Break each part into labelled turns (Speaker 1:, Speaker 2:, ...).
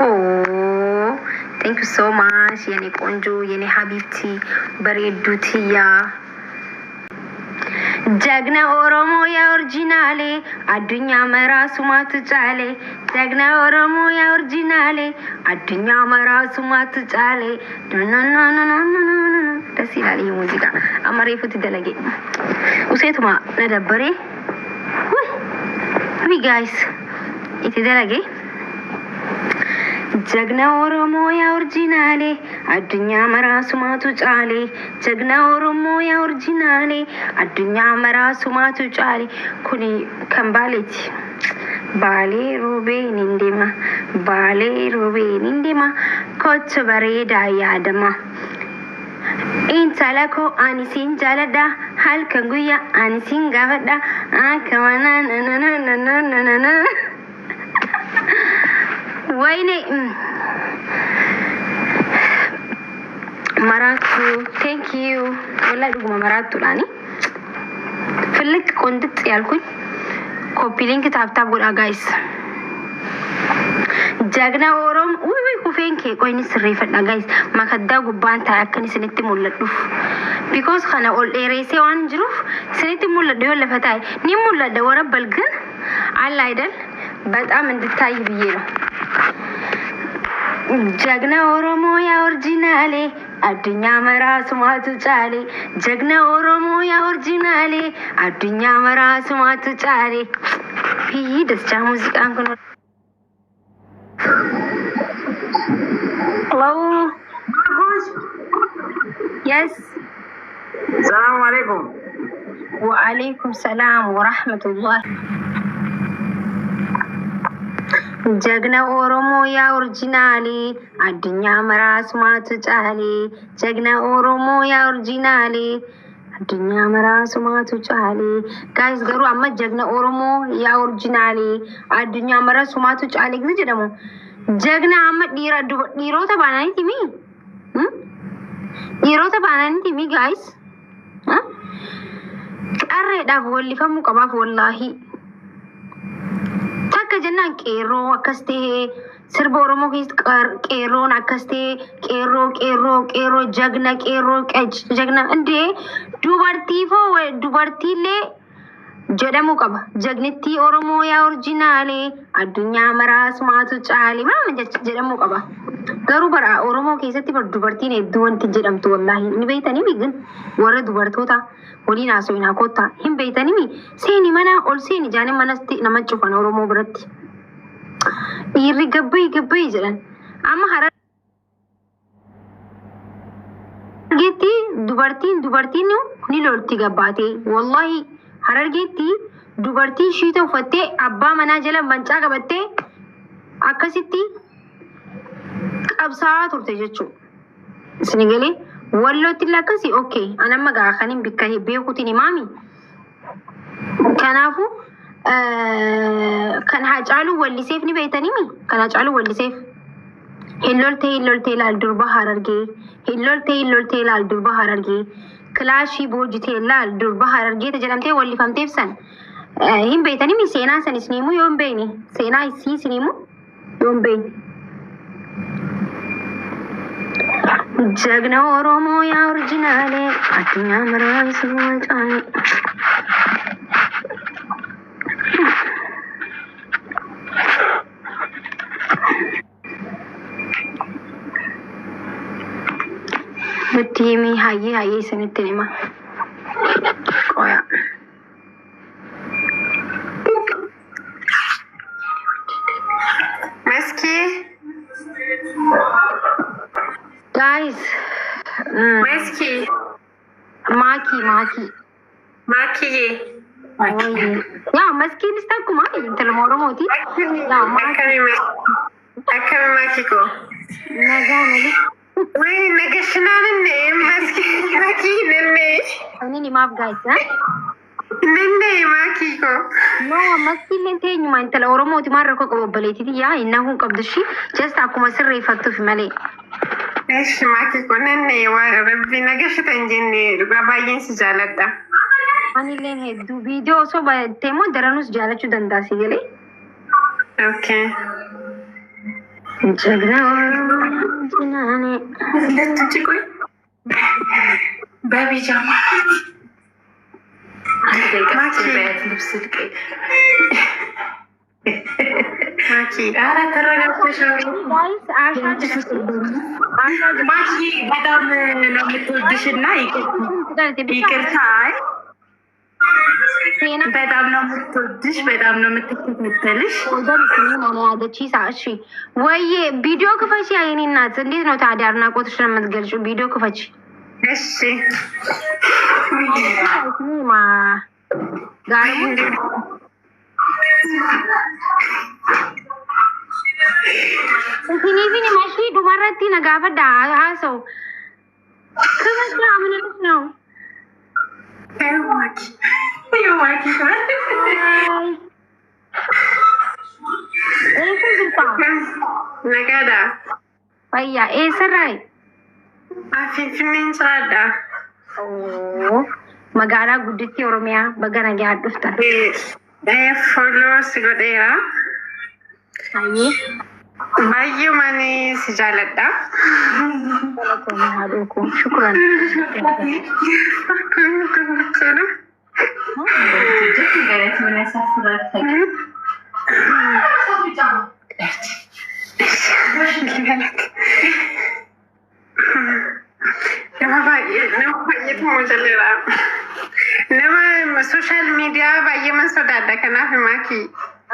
Speaker 1: Oh, thank you so much. Yani konjo, yani habibti, bareeduutiya. Jagna Oromo ya originale, adunya merasumatu chale. Jagna Oromo ya originale, adunya merasumatu chale. No no no no no no no no no. Dasi lali musika. Amare futi dalage. Usetuma nadabare. We guys, iti dalage. Jagna Oromo ya originale, adunya merasumatu chale. Jagna Oromo ya originale, adunya merasumatu chale. Kuni kambaleti. Bale rube nindima, bale rube nindima. Kocha bareda yadama. Intala ko anisin jalada, halkan guya anisin gavada. Akamana na na na na na na na na. Wayne Maratu, thank you. Wala duguma Maratu lani. Filik kondit yalkuy. Copy link tap goda guys. Jagna Orom, uy kufeen kee qoyni sirreeffadha guys. Makaddaa gubbaan taa'e akka isinitti mul'adhuuf. Because kana ol dheereessee waan jiruuf isinitti mul'adhu yoo lafa taa'e ni mul'adha wara balgan alla idal በጣም እንድታይ ብዬ ነው። ጀግና ኦሮሞ ያ ኦሪጂናሌ አዱኛ መራሱ ማቱ ጫሌ ጀግና ኦሮሞ ያ ኦሪጂናሌ አዱኛ መራሱ ማቱ ጫሌ ይህ ደስቻ ሙዚቃ እንኩን Hello. Yes.
Speaker 2: السلام عليكم.
Speaker 1: وعليكم السلام ورحمة الله. Jagna Oromo ya originale, adunya merasumatu chale. Jagna Oromo ya originale, adunya merasumatu chale. Guys, garu amma Jagna Oromo ya originale, adunya merasumatu chale. Gitu jedhamu. Jagna amma dhiirota baananii timi. Dhiirota baananii timi guys. Qarreedhaaf wallifamuu qabaaf wallahi. Takka jennaan qeerroo akkas ta'e sirba Oromoo keessatti qeerroon akkas ta'e qeerroo jagna indee dubartiillee jedhamuu qaba. Jagnittii Oromoo yaa originaalee addunyaa maraasumaatu caale maama jedhamuu qaba. Garuu bara Oromoo keessatti bara dubartiin hedduu wanti jedhamtu wallahi ni beeytanii miigin warra dubartoota waliin haasawinaa kottaa hin beeytanii seeni mana ol seeni jaanii manatti nama cufan Oromoo biratti. Dhiirri gabbayii jedhan amma harargeetti dubartiin ni lolti gabbaatee wallahi harargeetti dubartiin shiita uffattee abbaa manaa jala mancaa qabattee akkasitti qabsaa'aa turte jechuudha. Isin galee wallootti lakkasi okay anamma gaa kanin bikka beekuutiin imaami. Kanaafu kan Haacaaluu Walliseef ni beeytanii kan Haacaaluu Walliseef hilloltee laal durba harargee hilloltee laal durba harargee kilaashii boojitee laal durba harargee jedhamtee wallifamteef san hin beeytanii seenaa san isiniimu yoo hin beeyne seenaa isii isiniimu yoo hin beeyne. Jagna Oromo ya originale, adunya merasumatu chale. Bettimi hayi senitti nima. Koya.
Speaker 2: Meski.
Speaker 1: Guys.
Speaker 2: Meski.
Speaker 1: Maki.
Speaker 2: Maki.
Speaker 1: Ya, meski ni sta kuma intala Oromoti. Ya,
Speaker 2: Akkami maki ko.
Speaker 1: Nagani.
Speaker 2: Wai nagashinanne meski maki nenne.
Speaker 1: Ani ni maaf guys, ha?
Speaker 2: Nenne maki ko.
Speaker 1: No, meski lente nyuma intala Oromoti marra ko qabbaleeti ya innahu qabdashi just akkuma sirreeffattuuf malee.
Speaker 2: Eesh maki ko nenne waa rabbi nagashita injenne dhugaa baay'een si jaaladha.
Speaker 1: Anilleen hedduu viidiyoo osoo baay'attee immoo daranus jaalachuu danda'a si galee.
Speaker 2: Okay.
Speaker 1: ጀግና ጅናኔ
Speaker 2: ለትጭቆይ በቢጃማ አንድ ደቂቃ ልብስ ልቀይ ማኪ ኧረ ተረጋግተሽ ማኪ በጣም ነው የምትወድሽና ይቅርታ በጣም ነው የምትወድሽ፣ በጣም ነው የምትከተልሽ።
Speaker 1: ያለች ወይ ቪዲዮ ክፈች። የእኔ እናት እንዴት ነው ታዲያ አድናቆትሽ ለምትገልጪው? ቪዲዮ ክፈች።
Speaker 2: እሺ
Speaker 1: ማ ጋር ፊኒ ማሺ ዱማራቲ ነጋበዳ አሰው ክፈች። ምን ነው
Speaker 2: Nagada.
Speaker 1: Fayya, sirrai.
Speaker 2: Finfinneen siraadha.
Speaker 1: Magaalaa guddittii Oromiyaa baga nagaa dhuftan.
Speaker 2: Follow si godheera.
Speaker 1: Ayyee.
Speaker 2: Baay'eemani si jaaladha.
Speaker 1: Shukran.
Speaker 2: Nama baay'eetu mujalleera. Nama sooshaal miidiyaa baay'eeman sodaadha. Kanaaf maaki.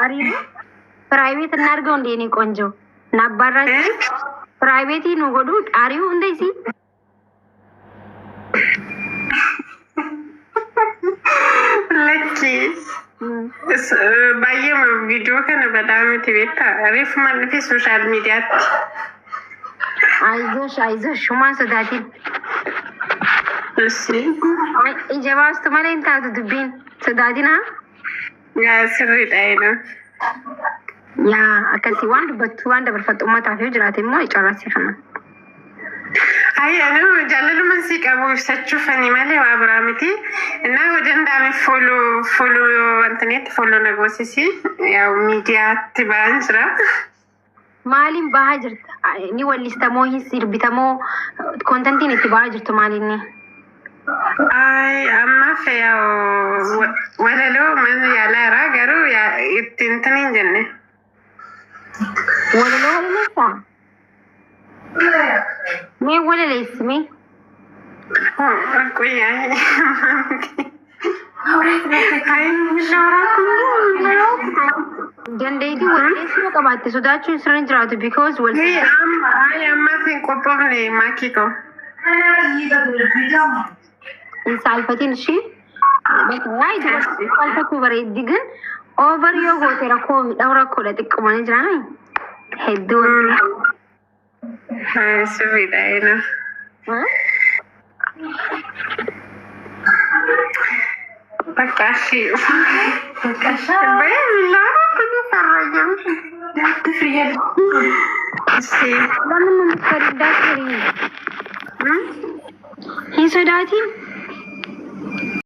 Speaker 1: Ariibu piraayiveet እናድርገው እንደ እኔ ቆንጆ ናባራች ፕራይቬት ነው ጎዱ አሪው እንደዚህ
Speaker 2: ለኪ baay'eema viidiyoo kana badhaamiti beekta reefuma dhufe sooshaal miidiyaatti.
Speaker 1: አይዞሽ ሹማን ሶዳቲን ijaba ውስጥ malee hin taatu dubbiin sodaatina
Speaker 2: sirriidha ina
Speaker 1: yaa akkasii waan dubbattu waan dabarfattu ummataaf yoo jiraate immoo icaarrasi kana.
Speaker 2: Ay, ano, jaalaluma si qabu ibsachuufani malee waa biraa miti. Innaa yoo danda'ame follow wantaneetti follow na goosisi. Yaa miidiyaatti ba'an jira.
Speaker 1: Maaliin bahaa jirta? Ni wallistamoo hin sirbitamoo kontentiin itti bahaa jirtu maalinni?
Speaker 2: Ay, ammaaf yaa walaloo mana yaalaara garuu itti hintaniin jenne.
Speaker 1: Walaloo walleessaa? Me walaleessi me?
Speaker 2: Qoyyaa.
Speaker 1: Dandeetii walleessuu qabaatte sodaachuun sirriin jiraatu because
Speaker 2: ammaaf hin qophoofne maakii koo.
Speaker 1: hin saalfatiin ishii saalfatuu bareeddi gan over yoo goote rakkoo midhaan rakkoodha xiqqoomanii jiraan hedduu
Speaker 2: sirriidha ina. Bakka ashii baay'inaan kun farraajam daatti
Speaker 1: fayyadu. Hin sodaatiin.